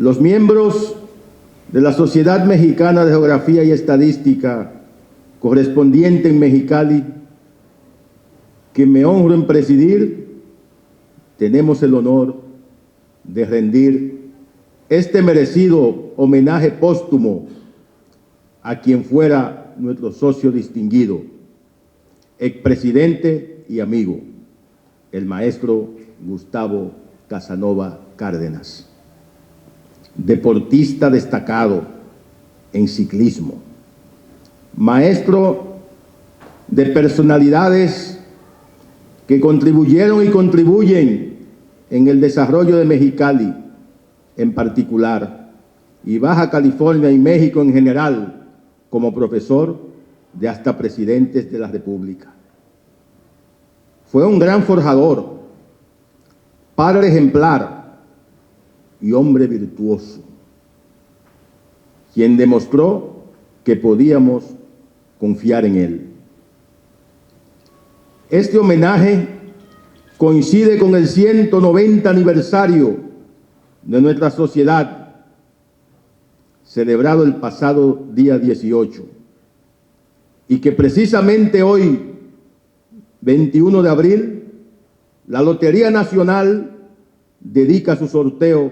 los miembros de la Sociedad Mexicana de Geografía y Estadística, correspondiente en Mexicali, que me honro en presidir, tenemos el honor de rendir este merecido homenaje póstumo a quien fuera nuestro socio distinguido, expresidente y amigo, el maestro Gustavo Casanova Cárdenas, deportista destacado en ciclismo, maestro de personalidades que contribuyeron y contribuyen en el desarrollo de Mexicali en particular, y Baja California y México en general, como profesor de hasta presidentes de la República. Fue un gran forjador, padre ejemplar y hombre virtuoso, quien demostró que podíamos confiar en él. Este homenaje coincide con el 190 aniversario de nuestra sociedad, celebrado el pasado día 18, y que precisamente hoy, 21 de abril, la Lotería Nacional dedica su sorteo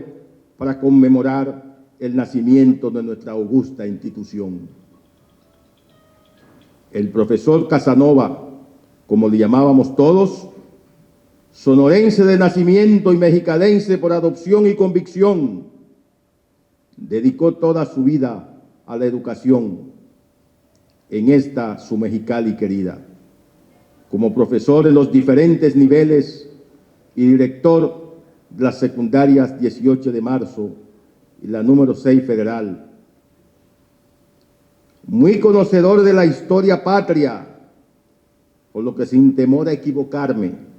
para conmemorar el nacimiento de nuestra augusta institución. El profesor Casanova, como le llamábamos todos, sonorense de nacimiento y mexicalense por adopción y convicción, dedicó toda su vida a la educación en esta su Mexicali querida, como profesor en los diferentes niveles y director de las secundarias 18 de marzo y la número 6 federal. Muy conocedor de la historia patria, por lo que sin temor a equivocarme,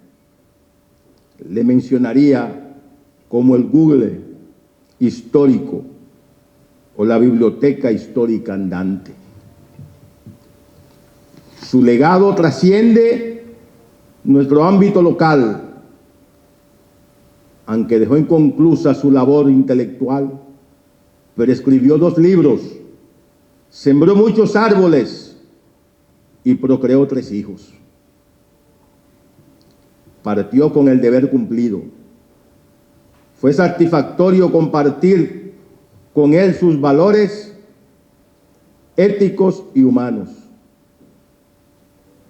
le mencionaría como el Google histórico o la biblioteca histórica andante. Su legado trasciende nuestro ámbito local, aunque dejó inconclusa su labor intelectual, pero escribió 2 libros, sembró muchos árboles y procreó 3 hijos. Partió con el deber cumplido. Fue satisfactorio compartir con él sus valores éticos y humanos.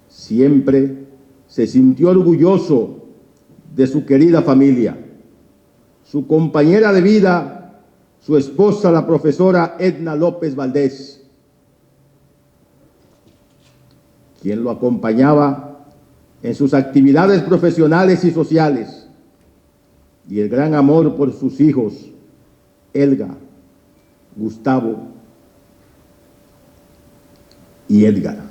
Siempre se sintió orgulloso de su querida familia, su compañera de vida, su esposa, la profesora Edna López Valdés, quien lo acompañaba en sus actividades profesionales y sociales, y el gran amor por sus hijos, Elga, Gustavo y Edgar.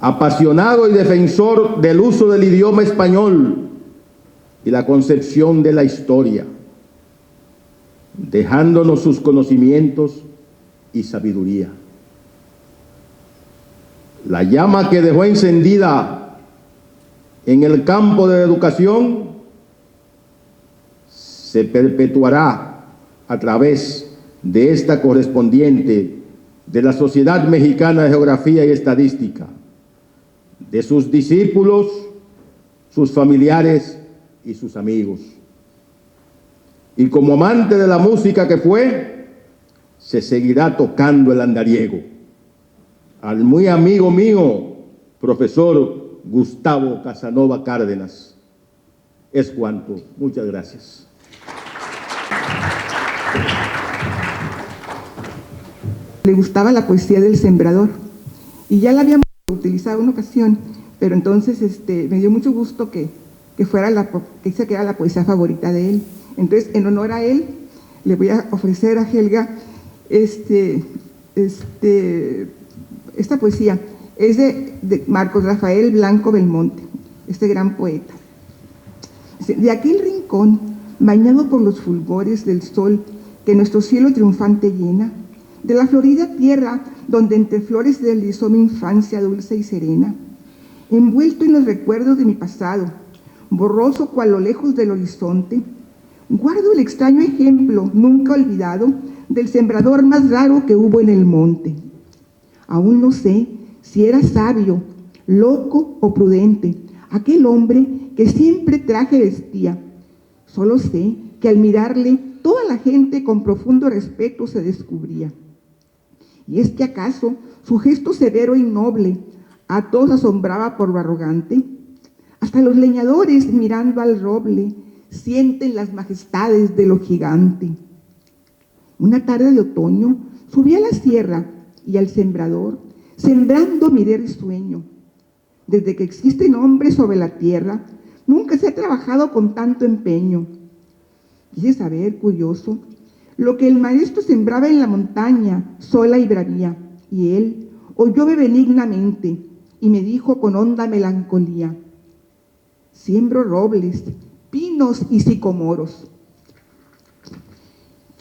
Apasionado y defensor del uso del idioma español y la concepción de la historia, dejándonos sus conocimientos y sabiduría. La llama que dejó encendida en el campo de la educación se perpetuará a través de esta correspondiente de la Sociedad Mexicana de Geografía y Estadística, de sus discípulos, sus familiares y sus amigos. Y como amante de la música que fue, se seguirá tocando el andariego. Al muy amigo mío, profesor Gustavo Casanova Cárdenas. Es cuanto. Muchas gracias. Le gustaba la poesía del sembrador y ya la habíamos utilizado en una ocasión, pero entonces me dio mucho gusto que dice que era la poesía favorita de él. Entonces, en honor a él, le voy a ofrecer a Helga esta poesía. Es de Marcos Rafael Blanco Belmonte, este gran poeta. De aquel rincón, bañado por los fulgores del sol que nuestro cielo triunfante llena, de la florida tierra donde entre flores deslizó mi infancia dulce y serena, envuelto en los recuerdos de mi pasado, borroso cual lo lejos del horizonte, Guardo el extraño ejemplo, nunca olvidado, del sembrador más raro que hubo en el monte. Aún no sé si era sabio, loco o prudente, aquel hombre que siempre traje vestía. Solo sé que al mirarle, toda la gente con profundo respeto se descubría. ¿Y es que acaso su gesto severo y noble a todos asombraba por lo arrogante? Hasta los leñadores, mirando al roble, sienten las majestades de lo gigante. Una tarde de otoño subí a la sierra y al sembrador, sembrando miré risueño. Desde que existen hombres sobre la tierra, nunca se ha trabajado con tanto empeño. Quise saber, curioso, lo que el maestro sembraba en la montaña, sola y bravía, y él oyóme benignamente y me dijo con honda melancolía: siembro robles, pinos y sicomoros.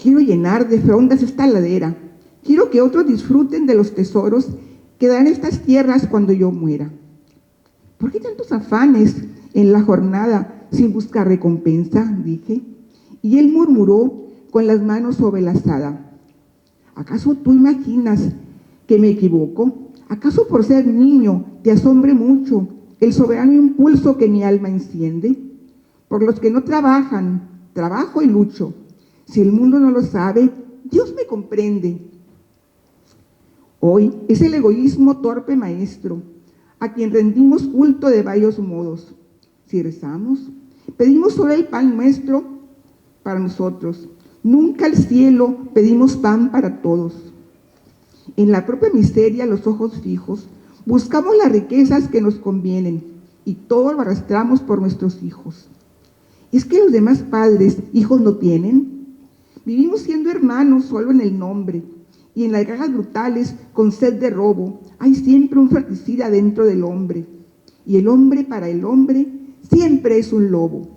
Quiero llenar de frondas esta ladera, quiero que otros disfruten de los tesoros que darán estas tierras cuando yo muera. ¿Por qué tantos afanes en la jornada sin buscar recompensa?, dije, y él murmuró con las manos sobre la azada: ¿acaso tú imaginas que me equivoco? ¿Acaso por ser niño te asombre mucho el soberano impulso que mi alma enciende? Por los que no trabajan, trabajo y lucho. Si el mundo no lo sabe, Dios me comprende. Hoy es el egoísmo torpe maestro, a quien rendimos culto de varios modos. Si rezamos, pedimos solo el pan nuestro para nosotros. Nunca al cielo pedimos pan para todos. En la propia miseria, los ojos fijos, buscamos las riquezas que nos convienen y todo lo arrastramos por nuestros hijos. ¿Es que los demás padres hijos no tienen? Vivimos siendo hermanos solo en el nombre, y en las guerras brutales con sed de robo hay siempre un fratricida dentro del hombre, y el hombre para el hombre siempre es un lobo.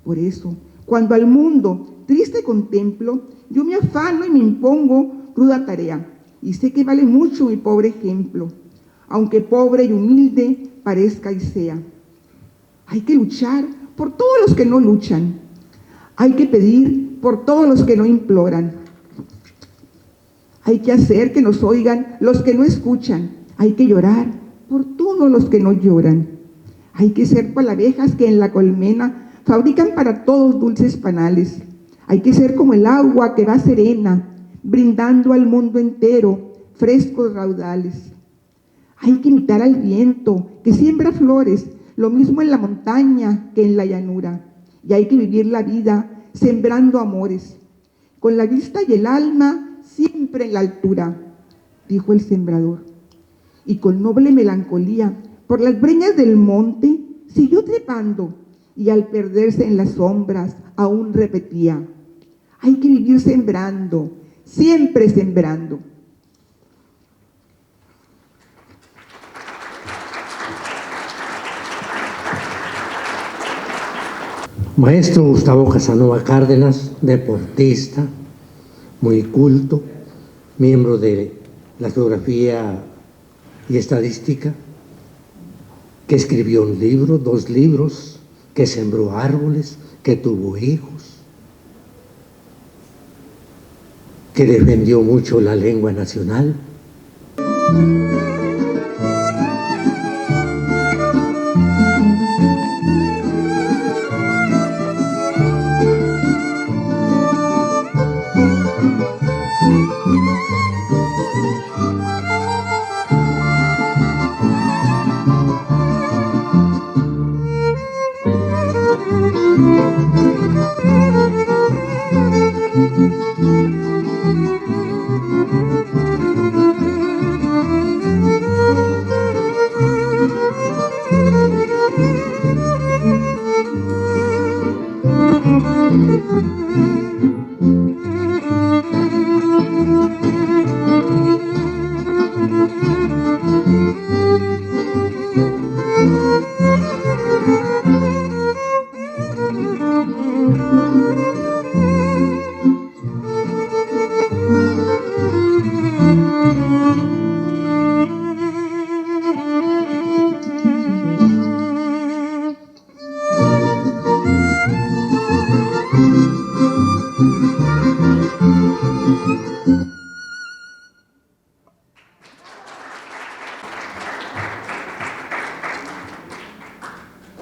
Por eso, cuando al mundo triste contemplo, yo me afano y me impongo ruda tarea, y sé que vale mucho mi pobre ejemplo, aunque pobre y humilde parezca y sea. Hay que luchar por todos los que no luchan, hay que pedir por todos los que no imploran, hay que hacer que nos oigan los que no escuchan, hay que llorar por todos los que no lloran, hay que ser cual abejas que en la colmena fabrican para todos dulces panales, hay que ser como el agua que va serena, brindando al mundo entero frescos raudales. Hay que imitar al viento que siembra flores, lo mismo en la montaña que en la llanura, y hay que vivir la vida sembrando amores, con la vista y el alma siempre en la altura, dijo el sembrador, y con noble melancolía por las breñas del monte siguió trepando, y al perderse en las sombras aún repetía: hay que vivir sembrando, siempre sembrando. Maestro Gustavo Casanova Cárdenas, deportista, muy culto, miembro de la geografía y estadística, que escribió un libro, 2 libros, que sembró árboles, que tuvo hijos, que defendió mucho la lengua nacional.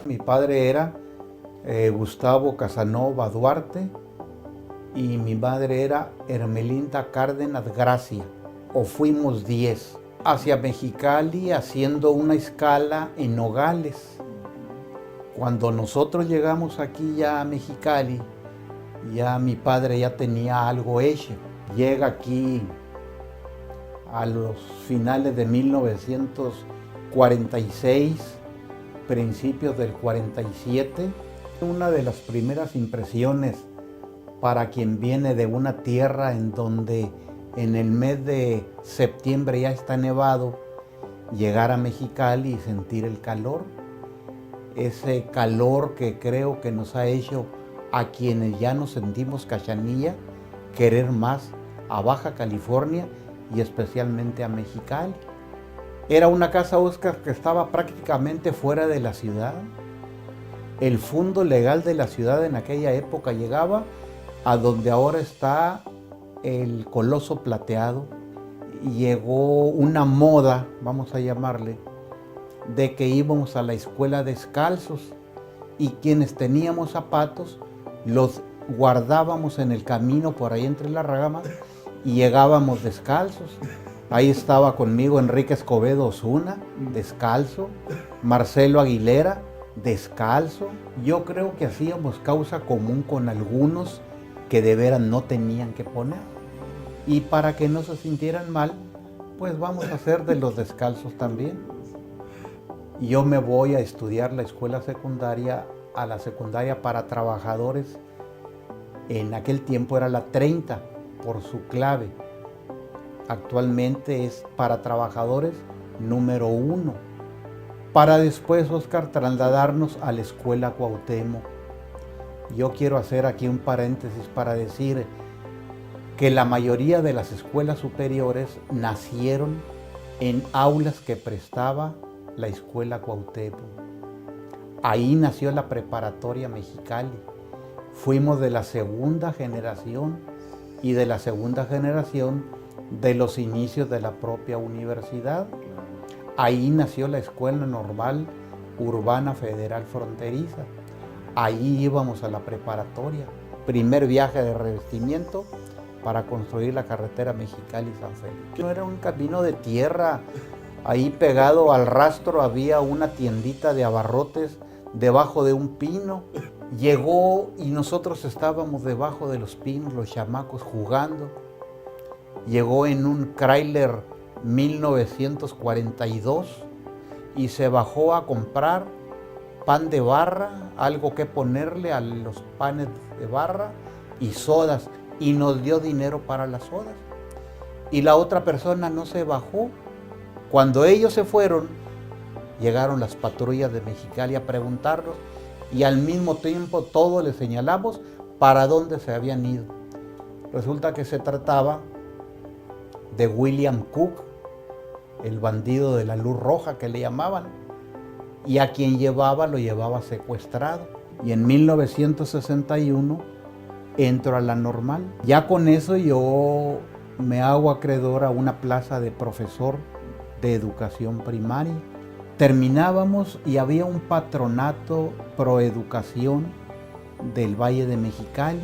Mi padre era Gustavo Casanova Duarte y mi madre era Hermelinda Cárdenas Gracia, o fuimos 10, hacia Mexicali haciendo una escala en Nogales. Cuando nosotros llegamos aquí ya a Mexicali, ya mi padre ya tenía algo hecho. Llega aquí a los finales de 1946, principios del 47. Una de las primeras impresiones para quien viene de una tierra en donde en el mes de septiembre ya está nevado, llegar a Mexicali y sentir el calor. Ese calor que creo que nos ha hecho a quienes ya nos sentimos cachanilla, querer más a Baja California y especialmente a Mexicali. Era una casa, Oscar, que estaba prácticamente fuera de la ciudad. El fondo legal de la ciudad en aquella época llegaba a donde ahora está el Coloso Plateado. Llegó una moda, vamos a llamarle, de que íbamos a la escuela descalzos y quienes teníamos zapatos los guardábamos en el camino por ahí entre las ramas y llegábamos descalzos. Ahí estaba conmigo Enrique Escobedo Osuna, descalzo, Marcelo Aguilera, descalzo. Yo creo que hacíamos causa común con algunos que de veras no tenían que poner. Y para que no se sintieran mal, pues vamos a hacer de los descalzos también. Yo me voy a estudiar la escuela secundaria, a la secundaria para trabajadores. En aquel tiempo era la 30 por su clave. Actualmente es para trabajadores número 1. Para después, Oscar, trasladarnos a la escuela Cuauhtémoc. Yo quiero hacer aquí un paréntesis para decir que la mayoría de las escuelas superiores nacieron en aulas que prestaba la escuela Cuauhtémoc. Ahí nació la preparatoria Mexicali. Fuimos de la segunda generación y de la segunda generación de los inicios de la propia universidad. Ahí nació la Escuela Normal Urbana Federal Fronteriza. Ahí íbamos a la preparatoria. Primer viaje de revestimiento para construir la carretera Mexicali-San Felipe. No era un camino de tierra. Ahí pegado al rastro había una tiendita de abarrotes debajo de un pino. Llegó y nosotros estábamos debajo de los pinos, los chamacos jugando. Llegó en un Chrysler 1942 y se bajó a comprar pan de barra, algo que ponerle a los panes de barra y sodas, y nos dio dinero para las sodas. Y la otra persona no se bajó. Cuando ellos se fueron, llegaron las patrullas de Mexicali a preguntarnos y al mismo tiempo todos les señalamos para dónde se habían ido. Resulta que se trataba de William Cook, el bandido de la luz roja que le llamaban, y a quien llevaba lo llevaba secuestrado. Y en 1961 entro a la Normal. Ya con eso yo me hago acreedor a una plaza de profesor de educación primaria. Terminábamos y había un patronato proeducación del Valle de Mexicali.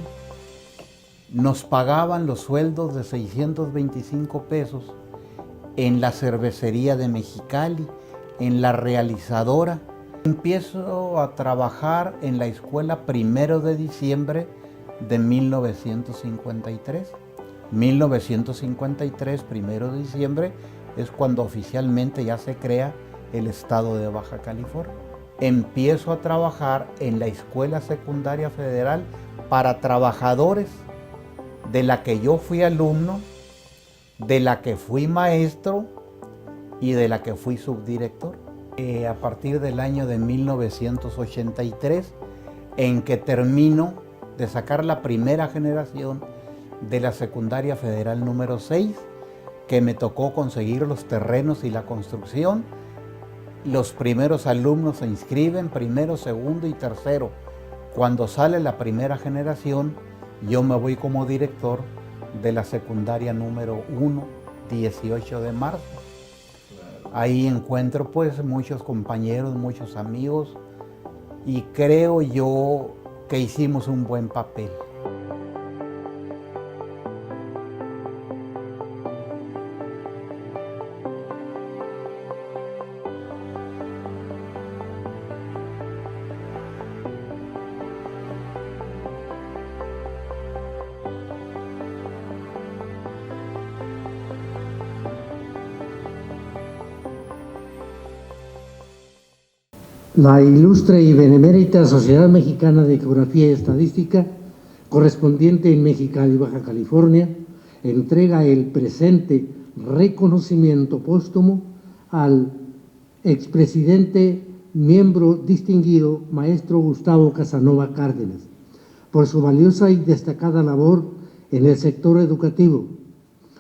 Nos pagaban los sueldos de 625 pesos en la cervecería de Mexicali, en la realizadora. Empiezo a trabajar en la escuela 1 de diciembre de 1953. 1953, 1 de diciembre, es cuando oficialmente ya se crea el estado de Baja California. Empiezo a trabajar en la Escuela Secundaria Federal para Trabajadores, de la que yo fui alumno, de la que fui maestro y de la que fui subdirector. A partir del año de 1983, en que termino de sacar la primera generación de la Secundaria Federal número 6, que me tocó conseguir los terrenos y la construcción. Los primeros alumnos se inscriben, primero, segundo y tercero. Cuando sale la primera generación, yo me voy como director de la secundaria número 1, 18 de marzo. Ahí encuentro pues muchos compañeros, muchos amigos, y creo yo que hicimos un buen papel. La ilustre y benemérita Sociedad Mexicana de Geografía y Estadística, correspondiente en Mexicali, Baja California, entrega el presente reconocimiento póstumo al expresidente, miembro distinguido, maestro Gustavo Casanova Cárdenas, por su valiosa y destacada labor en el sector educativo,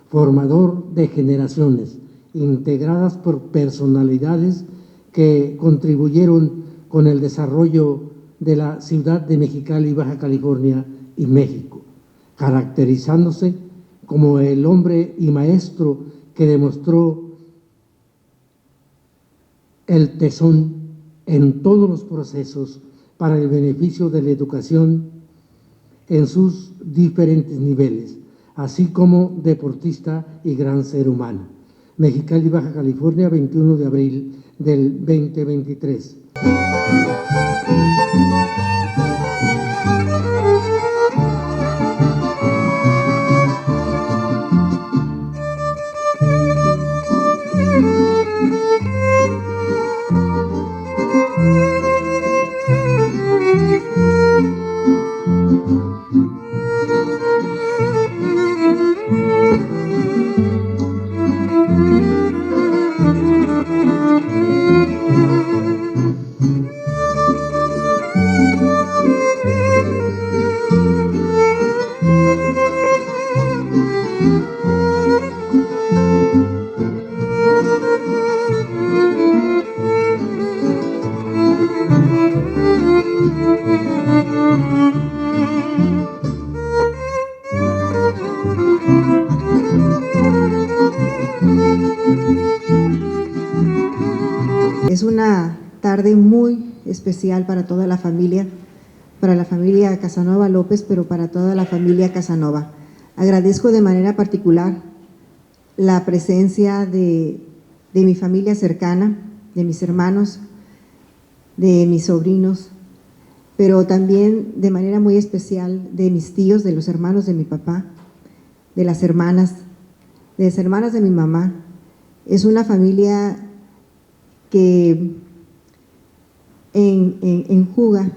formador de generaciones integradas por personalidades que contribuyeron con el desarrollo de la ciudad de Mexicali, Baja California y México, caracterizándose como el hombre y maestro que demostró el tesón en todos los procesos para el beneficio de la educación en sus diferentes niveles, así como deportista y gran ser humano. Mexicali, Baja California, 21 de abril del 2023. Es una tarde muy especial para toda la familia Casanova López, pero para toda la familia Casanova. Agradezco de manera particular la presencia de mi familia cercana, de mis hermanos, de mis sobrinos, pero también de manera muy especial de mis tíos, de los hermanos de mi papá, de las hermanas de mi mamá. Es una familia que enjuga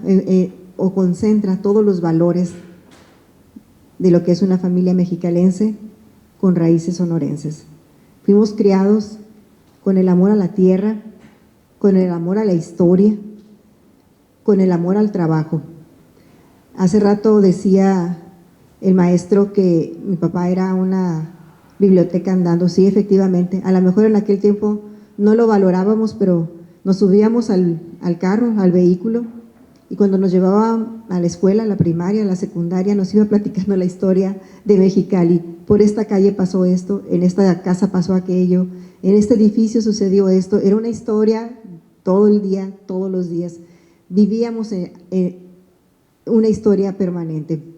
o concentra todos los valores de lo que es una familia mexicalense con raíces sonorenses. Fuimos criados con el amor a la tierra, con el amor a la historia, con el amor al trabajo. Hace rato decía el maestro que mi papá era una biblioteca andando. Sí, efectivamente, a lo mejor en aquel tiempo no lo valorábamos, pero nos subíamos al carro, al vehículo, y cuando nos llevaba a la escuela, a la primaria, a la secundaria, nos iba platicando la historia de Mexicali. Por esta calle pasó esto, en esta casa pasó aquello, en este edificio sucedió esto. Era una historia todo el día, todos los días. Vivíamos una historia permanente.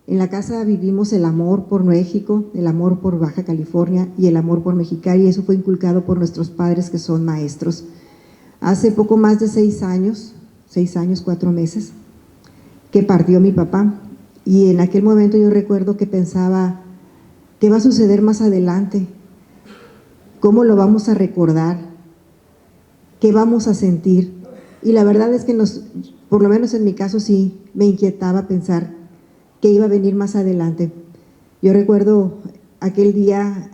En la casa vivimos el amor por México, el amor por Baja California y el amor por Mexicali, y eso fue inculcado por nuestros padres que son maestros. Hace poco más de 6 años, 4 meses, que partió mi papá, y en aquel momento yo recuerdo que pensaba, ¿qué va a suceder más adelante? ¿Cómo lo vamos a recordar? ¿Qué vamos a sentir? Y la verdad es que por lo menos en mi caso sí, me inquietaba pensar que iba a venir más adelante. Yo recuerdo aquel día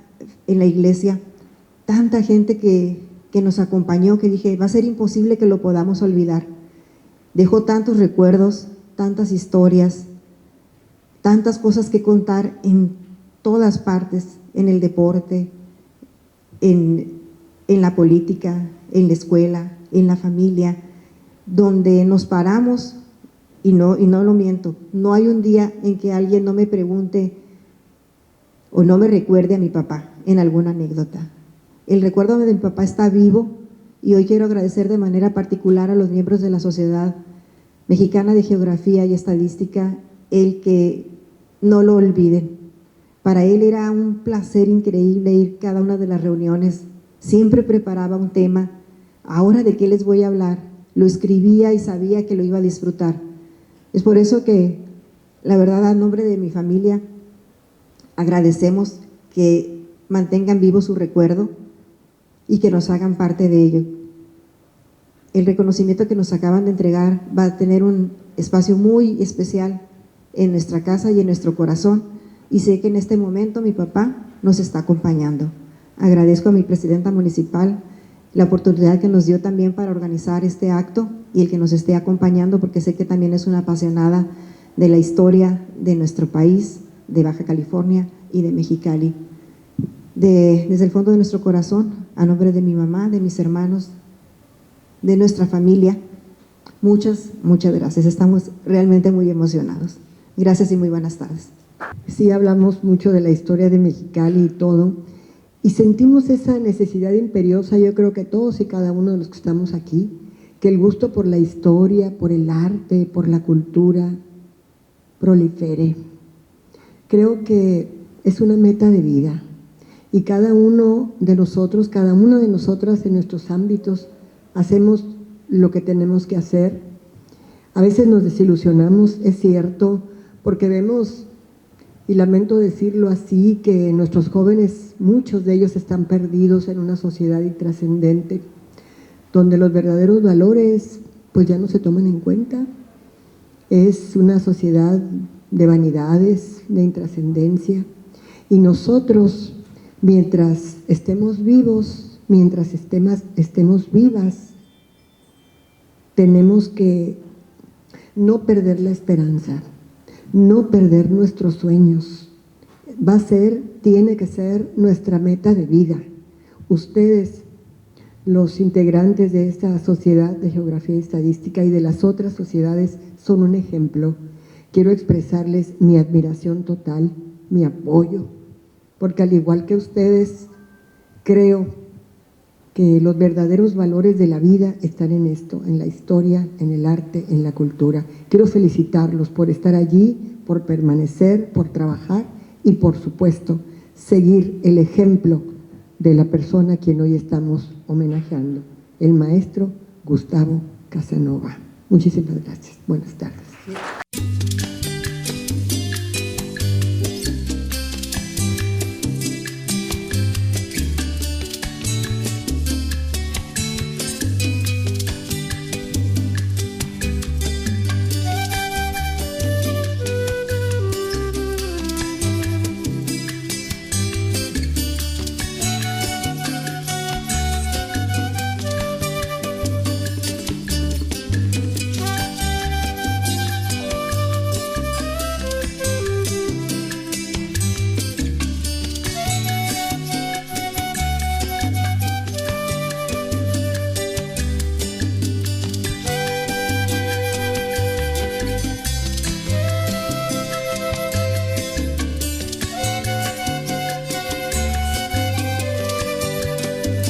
en la iglesia, tanta gente que nos acompañó, que dije, va a ser imposible que lo podamos olvidar. Dejó tantos recuerdos, tantas historias, tantas cosas que contar en todas partes, en el deporte, en la política, en la escuela, en la familia, donde nos paramos. Y no lo miento, no hay un día en que alguien no me pregunte o no me recuerde a mi papá en alguna anécdota. El recuerdo de mi papá está vivo, y hoy quiero agradecer de manera particular a los miembros de la Sociedad mexicana de Geografía y Estadística, el que no lo olviden. Para él era un placer increíble ir a cada una de las reuniones, siempre preparaba un tema. Ahora, ¿de qué les voy a hablar? Lo escribía y sabía que lo iba a disfrutar. Es por eso que, la verdad, a nombre de mi familia, agradecemos que mantengan vivo su recuerdo y que nos hagan parte de ello. El reconocimiento que nos acaban de entregar va a tener un espacio muy especial en nuestra casa y en nuestro corazón, y sé que en este momento mi papá nos está acompañando. Agradezco a mi presidenta municipal la oportunidad que nos dio también para organizar este acto y el que nos esté acompañando, porque sé que también es una apasionada de la historia de nuestro país, de Baja California y de Mexicali. Desde el fondo de nuestro corazón, a nombre de mi mamá, de mis hermanos, de nuestra familia, muchas gracias. Estamos realmente muy emocionados. Gracias y muy buenas tardes. Sí, hablamos mucho de la historia de Mexicali y todo, y sentimos esa necesidad imperiosa, yo creo que todos y cada uno de los que estamos aquí, que el gusto por la historia, por el arte, por la cultura, prolifere. Creo que es una meta de vida, y cada uno de nosotros, cada una de nosotras en nuestros ámbitos, hacemos lo que tenemos que hacer. A veces nos desilusionamos, es cierto, porque vemos, y lamento decirlo así, que nuestros jóvenes, muchos de ellos están perdidos en una sociedad intrascendente, donde los verdaderos valores pues ya no se toman en cuenta. Es una sociedad de vanidades, de intrascendencia, y nosotros, mientras estemos vivos, mientras estemos vivas, tenemos que no perder la esperanza, no perder nuestros sueños. Tiene que ser nuestra meta de vida. Ustedes, los integrantes de esta sociedad de Geografía y Estadística y de las otras sociedades, son un ejemplo. Quiero expresarles mi admiración total, mi apoyo, porque al igual que ustedes, creo que los verdaderos valores de la vida están en esto, en la historia, en el arte, en la cultura. Quiero felicitarlos por estar allí, por permanecer, por trabajar y, por supuesto, seguir el ejemplo de la persona a quien hoy estamos homenajeando, el maestro Gustavo Casanova. Muchísimas gracias. Buenas tardes.